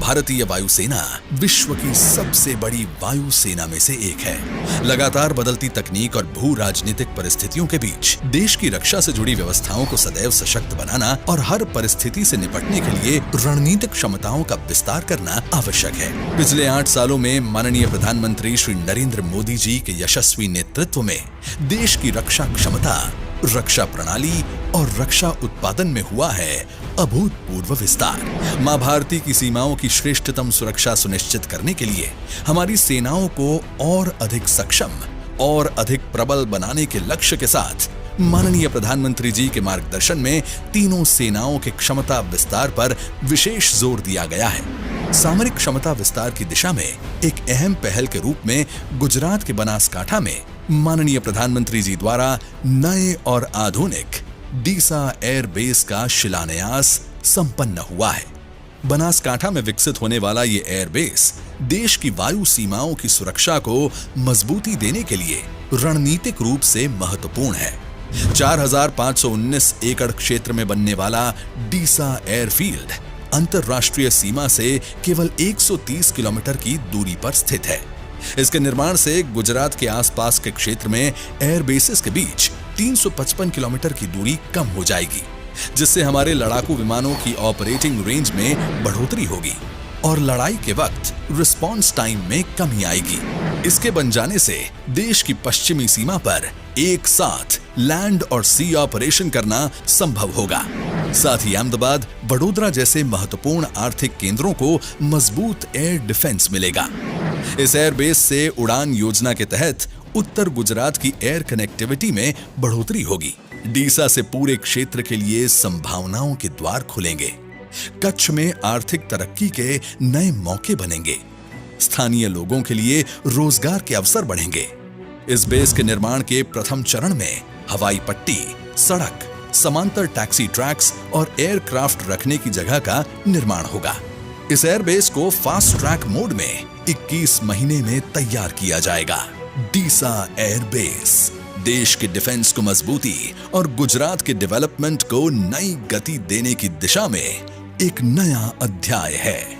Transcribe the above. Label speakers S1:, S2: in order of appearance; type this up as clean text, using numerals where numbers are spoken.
S1: भारतीय वायुसेना विश्व की सबसे बड़ी वायुसेना में से एक है। लगातार बदलती तकनीक और भू राजनीतिक परिस्थितियों के बीच देश की रक्षा से जुड़ी व्यवस्थाओं को सदैव सशक्त बनाना और हर परिस्थिति से निपटने के लिए रणनीतिक क्षमताओं का विस्तार करना आवश्यक है। पिछले 8 सालों में माननीय प्रधानमंत्री श्री नरेंद्र मोदी जी के यशस्वी नेतृत्व में देश की रक्षा क्षमता, रक्षा प्रणाली और रक्षा उत्पादन में हुआ है अभूतपूर्व विस्तार। मां भारती की सीमाओं की श्रेष्ठतम सुरक्षा सुनिश्चित करने के लिए हमारी सेनाओं को और अधिक सक्षम और अधिक प्रबल बनाने के लक्ष्य के साथ माननीय प्रधानमंत्री जी के मार्गदर्शन में तीनों सेनाओं के क्षमता विस्तार पर विशेष जोर दिया गया है। सामरिक क्षमता विस्तार की दिशा में एक अहम पहल के रूप में गुजरात के बनासकांठा में माननीय प्रधानमंत्री जी द्वारा नए और आधुनिक डीसा एयर बेस का शिलान्यास संपन्न हुआ है। बनासकांठा में विकसित होने वाला ये एयर बेस देश की वायु सीमाओं की सुरक्षा को मजबूती देने के लिए रणनीतिक रूप से महत्वपूर्ण है। 4,519 एकड़ क्षेत्र में बनने वाला डीसा एयरफील्ड अंतरराष्ट्रीय सीमा से केवल 130 किलोमीटर की दूरी पर स्थित है। इसके निर्माण से गुजरात के आसपास के क्षेत्र में एयर बेसिस के बीच 355 किलोमीटर की दूरी कम हो जाएगी, जिससे हमारे लड़ाकू विमानों की ऑपरेटिंग रेंज में बढ़ोतरी होगी और लड़ाई के वक्त रिस्पॉन्स टाइम में कमी आएगी। इसके बन जाने से देश की पश्चिमी सीमा पर एक साथ लैंड और सी ऑपरेशन करना संभव होगा। साथ ही अहमदाबाद, वडोदरा जैसे महत्वपूर्ण आर्थिक केंद्रों को मजबूत एयर डिफेंस मिलेगा। इस एयर बेस से उड़ान योजना के तहत उत्तर गुजरात की एयर कनेक्टिविटी में बढ़ोतरी होगी। डीसा से पूरे क्षेत्र के लिए संभावनाओं के द्वार खुलेंगे। कच्छ में आर्थिक तरक्की के नए मौके बनेंगे। स्थानीय लोगों के लिए रोजगार के अवसर बढ़ेंगे। इस बेस के निर्माण के प्रथम चरण में हवाई पट्टी, सड़क, समांतर टैक्सी ट्रैक्स और एयरक्राफ्ट रखने की जगह का निर्माण होगा। इस एयरबेस को फास्ट ट्रैक मोड में 21 महीने में तैयार किया जाएगा। डीसा एयरबेस देश के डिफेंस को मजबूती और गुजरात के डेवलपमेंट को नई गति देने की दिशा में एक नया अध्याय है।